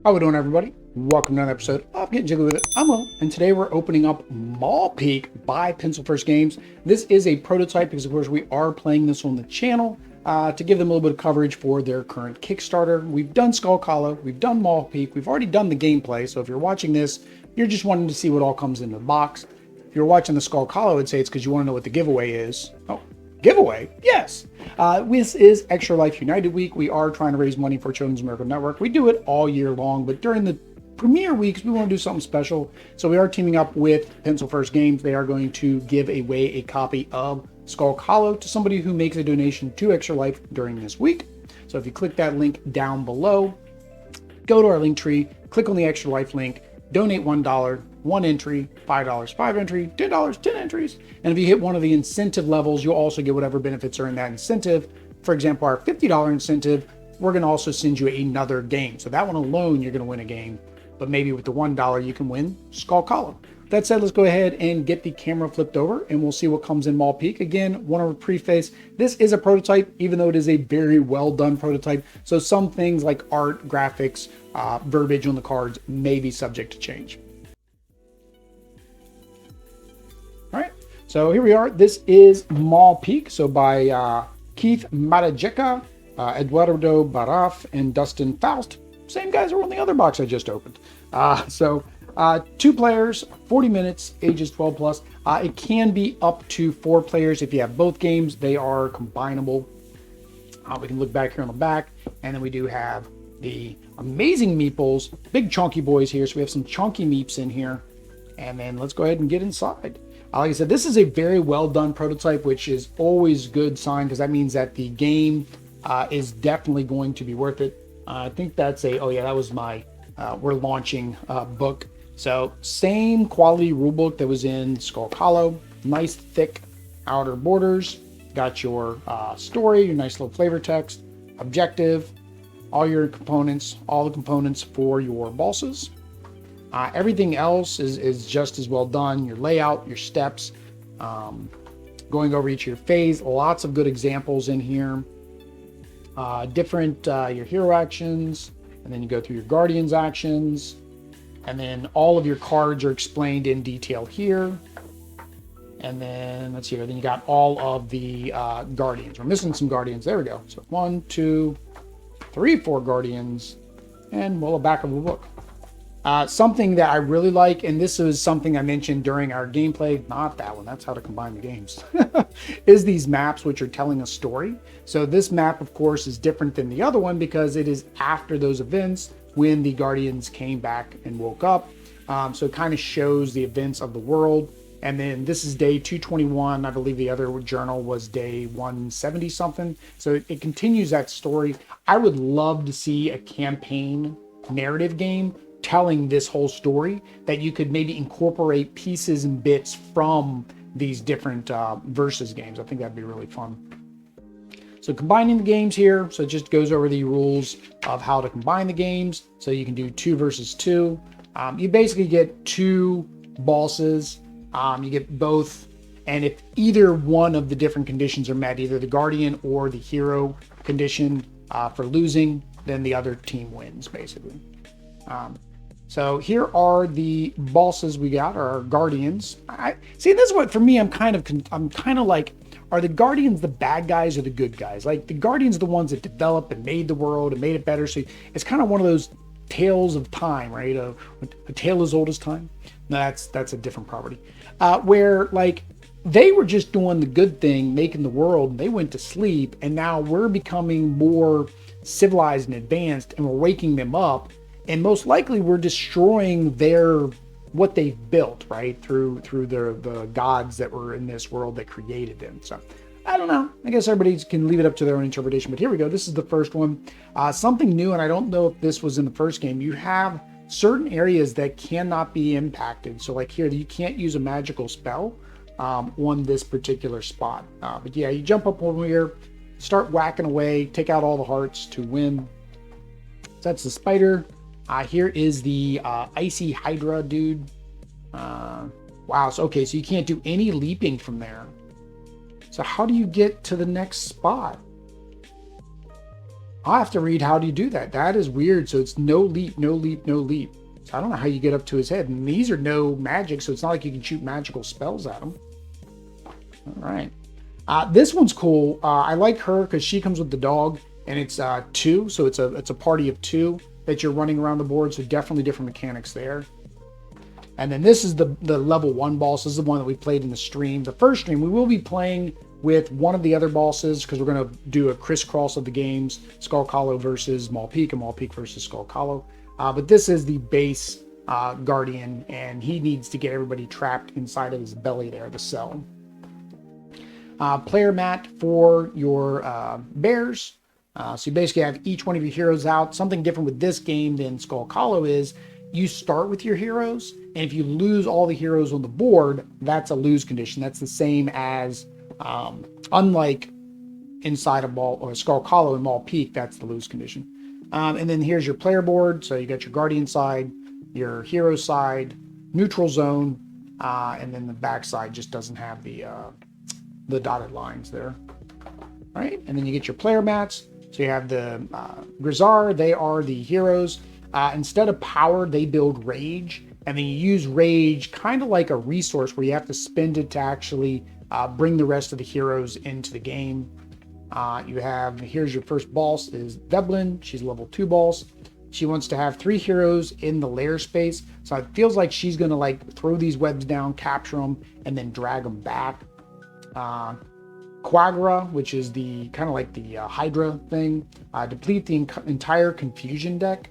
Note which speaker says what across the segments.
Speaker 1: How we doing, everybody? Welcome to another episode of Getting Jiggy With It. I'm Will, and today we're opening up Maul Peak by Pencil First Games. This is a prototype because, of course, we are playing this on the channel to give them a little bit of coverage for their current Kickstarter. We've done Skulk Hollow, we've done Maul Peak, we've already done the gameplay, so if you're watching this, you're just wanting to see what all comes in the box. If you're watching the Skulk Hollow, I'd say it's because you want to know what the giveaway is. Oh, giveaway? Yes! This is Extra Life United Week. We are trying to raise money for Children's Miracle Network. We do it all year long, but during the premiere weeks, we want to do something special. So we are teaming up with Pencil First Games. They are going to give away a copy of Skulk Hollow to somebody who makes a donation to Extra Life during this week. So if you click that link down below, go to our link tree, click on the Extra Life link, donate $1, 1 entry, $5, 5 entry, $10, 10 entries. And if you hit one of the incentive levels, you'll also get whatever benefits are in that incentive. For example, our $50 incentive, we're going to also send you another game. So that one alone, you're going to win a game. But maybe with the $1, you can win Skulk Hollow. That said, let's go ahead and get the camera flipped over and we'll see what comes in Maul Peak. Again, want to preface, this is a prototype, even though it is a very well done prototype. So some things like art, graphics, verbiage on the cards may be subject to change. All right, so here we are. This is Maul Peak, so by Keith Matajeka, Eduardo Baraf, and Dustin Faust. Same guys who were on the other box I just opened. Two players, 40 minutes, ages 12 plus. It can be up to 4 players if you have both games. They are combinable. We can look back here on the back, and then we do have the amazing meeples, big chunky boys here. So we have some chunky meeps in here, and then let's go ahead and get inside. Like I said, this is a very well done prototype, which is always good sign because that means that the game is definitely going to be worth it. I think that's a, oh yeah, that was my, we're launching book. So same quality rulebook that was in Skulk Hollow, nice thick outer borders, got your story, your nice little flavor text, objective, all your components, all the components for your bosses. Everything else is just as well done. Your layout, your steps, going over each of your phase, lots of good examples in here. Different your hero actions, and then you go through your guardians actions, and then all of your cards are explained in detail here. And then let's see here, then you got all of the guardians. We're missing some guardians. There we go. So 1, 2, 3, 4 guardians, and well, the back of the book. Something that I really like, and this is something I mentioned during our gameplay, not that one, that's how to combine the games, is these maps which are telling a story. So this map, of course, is different than the other one because it is after those events when the Guardians came back and woke up. So it kind of shows the events of the world. And then this is day 221. I believe the other journal was day 170 something. So it continues that story. I would love to see a campaign narrative game telling this whole story that you could maybe incorporate pieces and bits from these different versus games. I think that'd be really fun. So combining the games here, so it just goes over the rules of how to combine the games. So you can do 2 versus 2. You basically get 2 bosses. You get both, and if either one of the different conditions are met, either the guardian or the hero condition for losing, then the other team wins basically. So here are the bosses we got, or our guardians. I see, this is what for me, I'm kind of like, are the guardians the bad guys or the good guys? Like the guardians are the ones that developed and made the world and made it better. So it's kind of one of those tales of time, right? A tale as old as time. No, that's a different property. Where like they were just doing the good thing, making the world, and they went to sleep, and now we're becoming more civilized and advanced, and we're waking them up. And most likely we're destroying what they've built, right? Through the gods that were in this world that created them. So I don't know. I guess everybody can leave it up to their own interpretation. But here we go. This is the first one. Something new, and I don't know if this was in the first game. You have certain areas that cannot be impacted. So like here, you can't use a magical spell on this particular spot. But yeah, you jump up over here, start whacking away, take out all the hearts to win. So that's the spider. Here is the icy hydra dude. Wow. So, okay, so you can't do any leaping from there. So how do you get to the next spot? I'll have to read how do you do that. That is weird. So it's no leap, no leap, no leap. So I don't know how you get up to his head. And these are no magic, so it's not like you can shoot magical spells at him. All right. This one's cool. I like her because she comes with the dog, and it's 2, so it's a party of 2 that you're running around the board. So definitely different mechanics there. And then this is the level 1 boss. This is the one that we played in the stream. The first stream, we will be playing with one of the other bosses because we're going to do a crisscross of the games. Skulk Hollow versus Maul Peak and Maul Peak versus Skulk Hollow. But this is the base guardian, and he needs to get everybody trapped inside of his belly there, the cell. Player mat for your bears. So you basically have each one of your heroes out. Something different with this game than Skulk Hollow is you start with your heroes, and if you lose all the heroes on the board, that's a lose condition. That's the same as, unlike inside of Maul or Skulk Hollow and Maul Peak, that's the lose condition. And then here's your player board. So you got your guardian side, your hero side, neutral zone, and then the back side just doesn't have the dotted lines there. All right, and then you get your player mats. So you have the Grizzard. They are the heroes. Instead of power, they build rage, and then you use rage kind of like a resource where you have to spend it to actually bring the rest of the heroes into the game. Here's your first boss is Veblen. She's a level 2 boss. She wants to have 3 heroes in the lair space. So it feels like she's going to like throw these webs down, capture them, and then drag them back. Quagra, which is the kind of like the Hydra thing, deplete the entire confusion deck.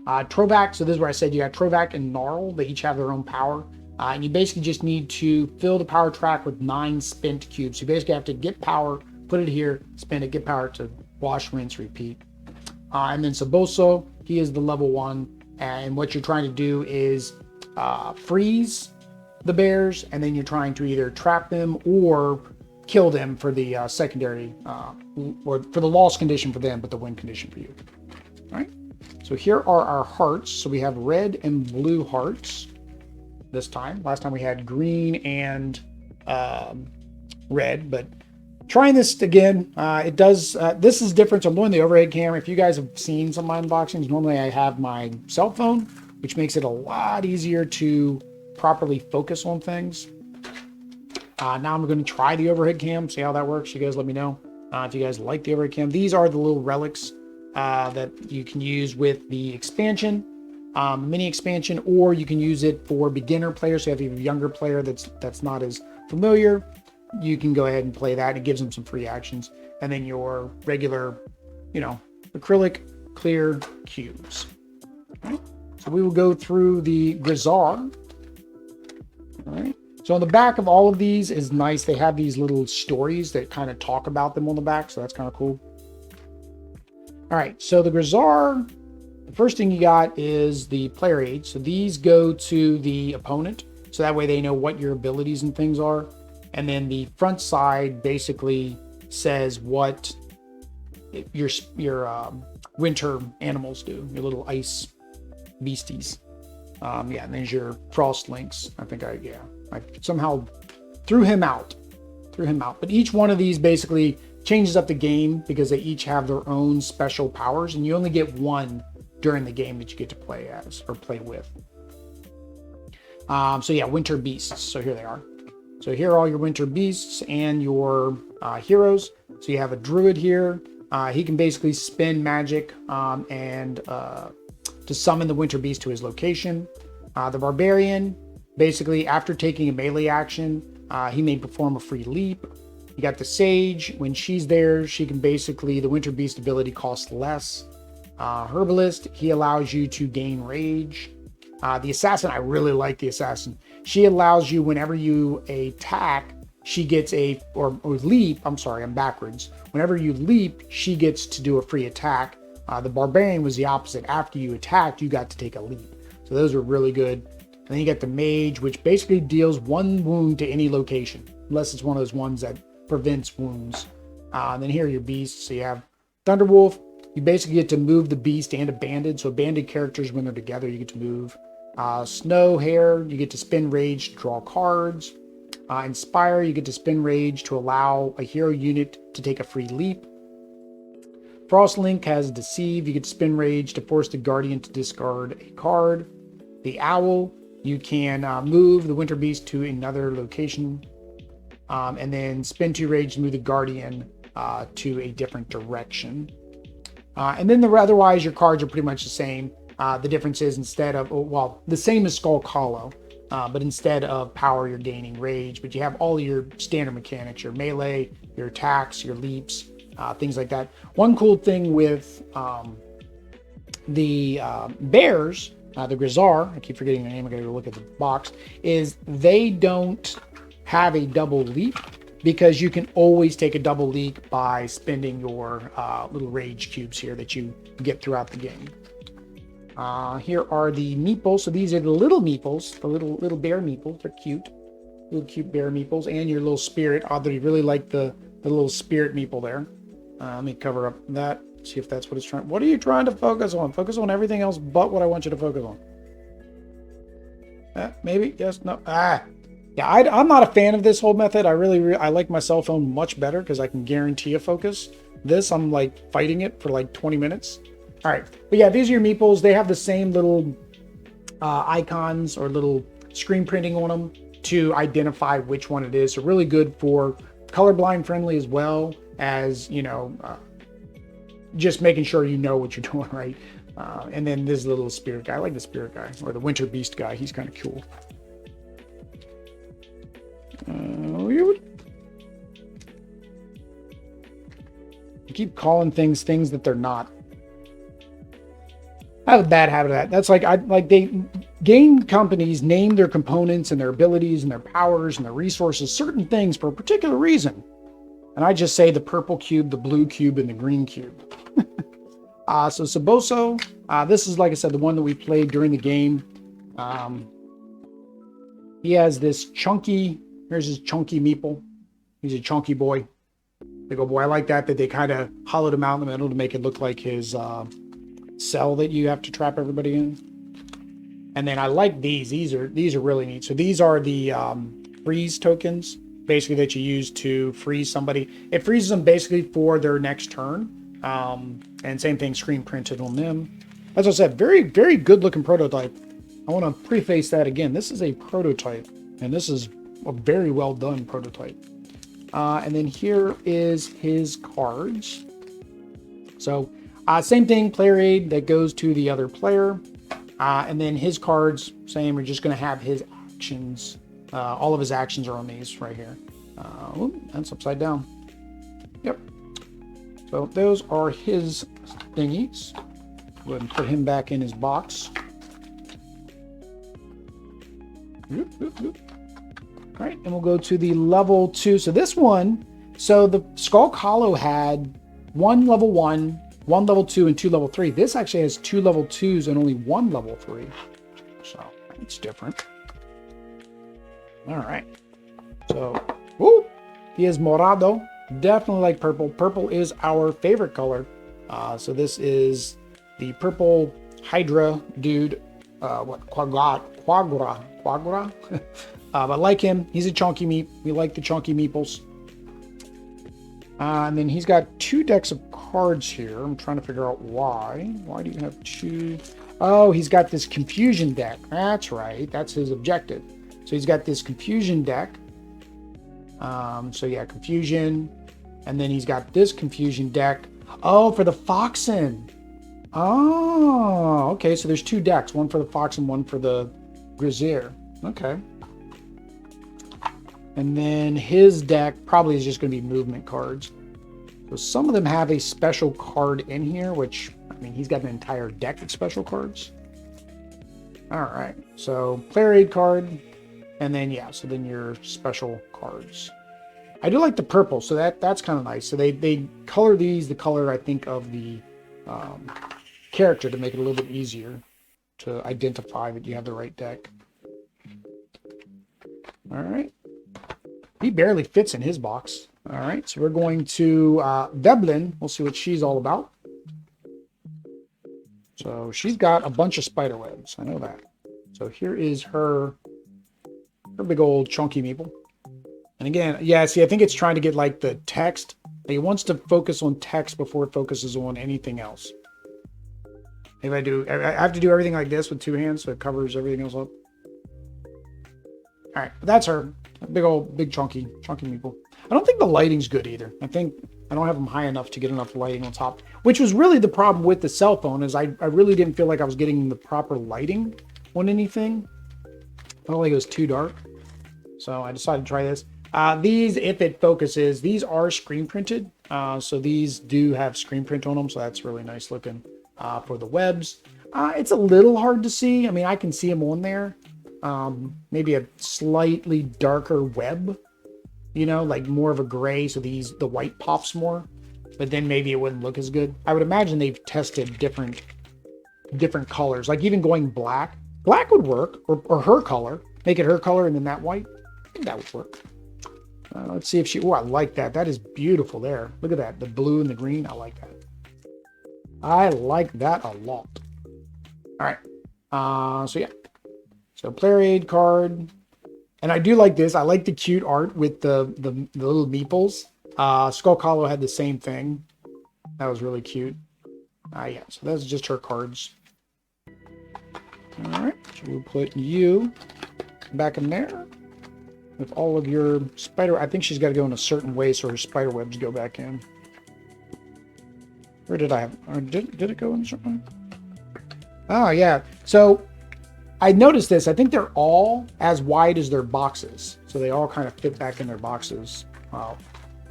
Speaker 1: Trovac, so this is where I said you got Trovac and Gnarl. They each have their own power. And you basically just need to fill the power track with 9 spent cubes. You basically have to get power, put it here, spend it, get power to wash, rinse, repeat. And then Saboso, he is the level 1. And what you're trying to do is freeze the bears, and then you're trying to either trap them or kill them for the secondary, or for the loss condition for them, but the win condition for you. All right. So here are our hearts. So we have red and blue hearts this time. Last time we had green and red, but trying this again, it does, this is different. So I'm doing the overhead camera. If you guys have seen some of my unboxings, normally I have my cell phone, which makes it a lot easier to properly focus on things. Now I'm going to try the overhead cam, see how that works. You guys let me know if you guys like the overhead cam. These are the little relics that you can use with the expansion, mini expansion, or you can use it for beginner players. So if you have a younger player that's not as familiar, you can go ahead and play that. It gives them some free actions. And then your regular, acrylic clear cubes. All right. So we will go through the Grizzard. All right. So on the back of all of these is nice. They have these little stories that kind of talk about them on the back. So that's kind of cool. All right. So the Grizzard, the first thing you got is the player age. So these go to the opponent. So that way they know what your abilities and things are. And then the front side basically says what your winter animals do, your little ice beasties. Yeah, and there's your frost lynx. I somehow threw him out. But each one of these basically changes up the game because they each have their own special powers, and you only get one during the game that you get to play as or play with. So yeah, winter beasts. So here they are. So here are all your winter beasts and your heroes. So you have a druid here. He can basically spend magic and to summon the winter beast to his location. The barbarian, basically after taking a melee action, he may perform a free leap. You got the sage. When she's there, she can basically, the winter beast ability costs less. Herbalist, he allows you to gain rage. The assassin, I really like the assassin. She allows you, whenever you attack, she gets or leap. I'm sorry, I'm backwards. Whenever you leap, she gets to do a free attack. The barbarian was the opposite. After you attacked, you got to take a leap. So those are really good. And then you got the mage, which basically deals 1 wound to any location, unless it's one of those ones that prevents wounds. And then here are your beasts. So you have Thunderwolf. You basically get to move the beast and a banded. So banded characters, when they're together, you get to move. Snow Hare, you get to spin rage to draw cards. Inspire, you get to spin rage to allow a hero unit to take a free leap. Frostlink has Deceive. You get Spin Rage to force the Guardian to discard a card. The Owl, you can move the Winter Beast to another location. And then Spin 2 Rage to move the Guardian to a different direction. And then otherwise, your cards are pretty much the same. The difference is instead of, well, the same as Skulk Hollow, but instead of power, you're gaining rage. But you have all your standard mechanics, your melee, your attacks, your leaps, things like that. One cool thing with the bears, the Grizzard, I keep forgetting the name, I gotta go look at the box, is they don't have a double leap because you can always take a double leap by spending your little rage cubes here that you get throughout the game. Here are the meeples. So these are the little meeples, the little bear meeples. They're cute, little cute bear meeples, and your little spirit. Although you really like the little spirit meeple there. Let me cover up that. See if that's what it's trying. What are you trying to focus on? Focus on everything else but what I want you to focus on. Maybe yes, no. Yeah, I'm not a fan of this whole method. I I like my cell phone much better because I can guarantee a focus. This, I'm like fighting it for like 20 minutes. All right, but yeah, these are your meeples. They have the same little icons or little screen printing on them to identify which one it is. So really good for colorblind friendly as well as, you know, just making sure you know what you're doing, right? And then this little spirit guy. I like the spirit guy or the winter beast guy. He's kind of cool. You keep calling things that they're not. I have a bad habit of that. That's like game companies name their components and their abilities and their powers and their resources, certain things for a particular reason. And I just say the purple cube, the blue cube, and the green cube. So Saboso, this is, like I said, the one that we played during the game. He has this chunky, here's his chunky meeple. He's a chunky boy. Big old boy. I like that they kind of hollowed him out in the middle to make it look like his cell that you have to trap everybody in. And then I like these. These are really neat. So these are the freeze tokens, basically, that you use to freeze somebody. It freezes them basically for their next turn. And same thing, screen printed on them. As I said, very, very good looking prototype. I want to preface that again. This is a prototype, and this is a very well done prototype. And then here is his cards. So same thing, player aid that goes to the other player. And then his cards, same, we're just going to have his actions. All of his actions are on these right here. That's upside down. Yep. So those are his thingies. Go ahead and put him back in his box. All right, and we'll go to the level 2. So this one, so the Skulk Hollow had 1 level 1, 1 level 2, and 2 level 3. This actually has 2 level 2s and only 1 level 3. So it's different. All right. So, woo, he is morado. Definitely like purple. Purple is our favorite color. So this is the purple Hydra dude. Quagra. But like him, he's a chunky meep. We like the chunky meeples. And then he's got 2 decks of cards here. I'm trying to figure out why. Why do you have 2? Oh, he's got this confusion deck. That's right. That's his objective. So he's got this confusion deck. So yeah, confusion. And then he's got this confusion deck. Oh, for the Foxen. Oh, okay. So there's 2 decks. One for the Foxen, one for the Grizzard. Okay. And then his deck probably is just going to be movement cards. So some of them have a special card in here, which, I mean, he's got an entire deck of special cards. All right. So player aid card. And then, yeah, so then your special cards. I do like the purple, so that's kind of nice. So they color these the color, I think, of the character to make it a little bit easier to identify that you have the right deck. All right. He barely fits in his box. All right, so we're going to Veblen. We'll see what she's all about. So she's got a bunch of spider webs. I know that. So here is her big old chunky meeple. And again, yeah, see, I think it's trying to get like the text Like, it wants to focus on text before it focuses on anything else. If I have to do everything like this with 2 hands so it covers everything else up. All right, that's her. Big chunky meeple. I don't think the lighting's good either. I think I don't have them high enough to get enough lighting on top, which was really the problem with the cell phone, is I really didn't feel like I was getting the proper lighting on anything. I felt like it was too dark. So I decided to try this. These, if it focuses, these are screen printed. So these do have screen print on them. So that's really nice looking for the webs. It's a little hard to see. I mean, I can see them on there. Maybe a slightly darker web, you know, like more of a gray. So the white pops more, but then maybe it wouldn't look as good. I would imagine they've tested different colors, like even going black. Black would work, or her color. Make it her color and then that white. I think that would work. Let's see if she... Oh, I like that. That is beautiful there. Look at that. The blue and the green. I like that. I like that a lot. All right. So, yeah. So, player aid card. And I do like this. I like the cute art with the little meeples. Skulk Hollow had the same thing. That was really cute. Yeah. So, that's just her cards. All right. So, we'll put you back in there. With all of your spider... I think she's got to go in a certain way so her spider webs go back in. Where did I have... Or did it go in a certain way? Oh, yeah. So, I noticed this. I think they're all as wide as their boxes. So, they all kind of fit back in their boxes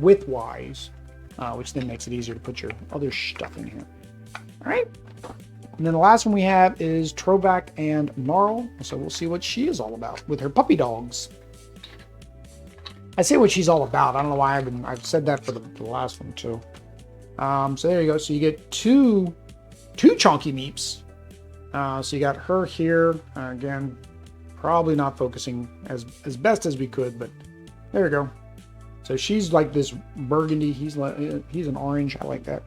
Speaker 1: width-wise, which then makes it easier to put your other stuff in here. All right. And then the last one we have is Trovac and Gnarl. So, we'll see what she is all about with her puppy dogs. I say what she's all about. I don't know why I've said that for the last one too. So there you go. So you get two chunky meeps. So you got her here. Again, probably not focusing as best as we could, but there we go. So she's like this burgundy. He's an orange. I like that.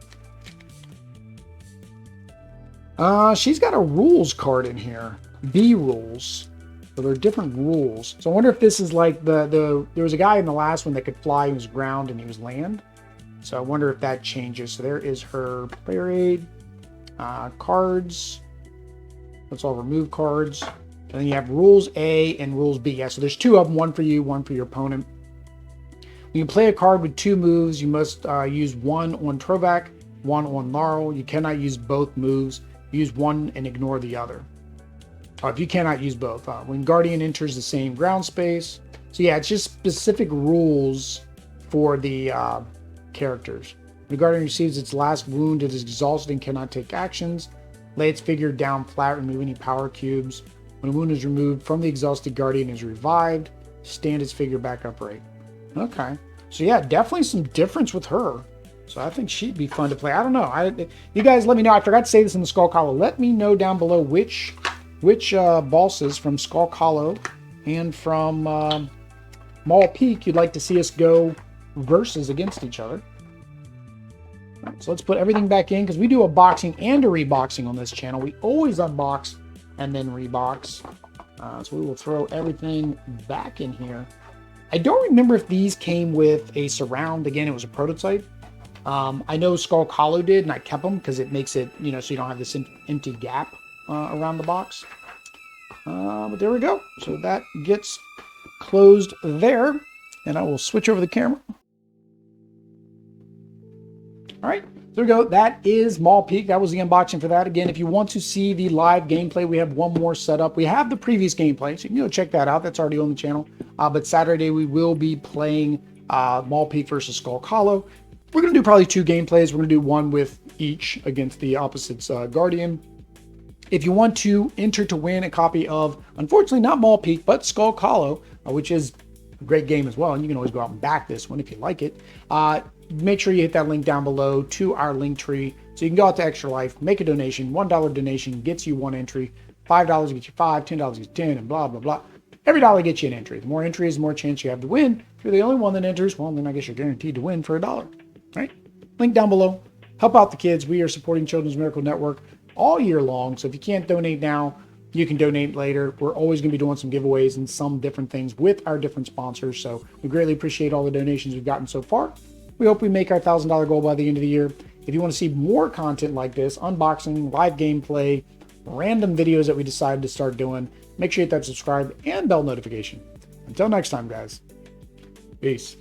Speaker 1: She's got a rules card in here. B rules. So there are different rules. So I wonder if this is like there was a guy in the last one that could fly, he was ground and he was land. So I wonder if that changes. So there is her player aid, cards. Let's all remove cards. And then you have rules A and rules B. Yeah, so there's 2 of them, one for you, one for your opponent. When you play a card with 2 moves, you must use 1 on Trovac, 1 on Gnarl. You cannot use both moves. Use 1 and ignore the other. If you cannot use both. When Guardian enters the same ground space. So yeah, it's just specific rules for the characters. When Guardian receives its last wound, it is exhausted and cannot take actions. Lay its figure down flat, remove any power cubes. When a wound is removed from the exhausted Guardian is revived, stand its figure back upright. Okay. So yeah, definitely some difference with her. So I think she'd be fun to play. I don't know. You guys let me know. I forgot to say this in the Skulk Hollow. Let me know down below which bosses from Skulk Hollow and from Maul Peak you'd like to see us go versus against each other. All right, so let's put everything back in because we do a boxing and a reboxing on this channel. We always unbox and then rebox. So we will throw everything back in here. I don't remember if these came with a surround. Again, it was a prototype. I know Skulk Hollow did, and I kept them because it makes it, so you don't have this empty gap around the box. But there we go. So that gets closed there, and I will switch over the camera. All right, there we go. That is Maul Peak. That was the unboxing for that. Again, if you want to see the live gameplay, we have one more set up. We have the previous gameplay, so you can go check that out. That's already on the channel. But Saturday, we will be playing Maul Peak versus Skulk Hollow. We're going to do probably 2 gameplays. We're going to do one with each against the opposite's Guardian. If you want to enter to win a copy of, unfortunately not Maul Peak, but Skulk Hollow, which is a great game as well, and you can always go out and back this one if you like it, make sure you hit that link down below to our link tree so you can go out to Extra Life, make a donation. $1 donation gets you 1 entry, $5 gets you 5, $10 gets you 10, and blah, blah, blah. Every dollar gets you an entry. The more entries, the more chance you have to win. If you're the only one that enters, well, then I guess you're guaranteed to win for $1. Right? Link down below. Help out the kids. We are supporting Children's Miracle Network all year long. So if you can't donate now, you can donate later. We're always going to be doing some giveaways and some different things with our different sponsors. So we greatly appreciate all the donations we've gotten so far. We hope we make our $1,000 goal by the end of the year. If you want to see more content like this, unboxing, live gameplay, random videos that we decided to start doing, make sure you hit that subscribe and bell notification. Until next time, guys. Peace.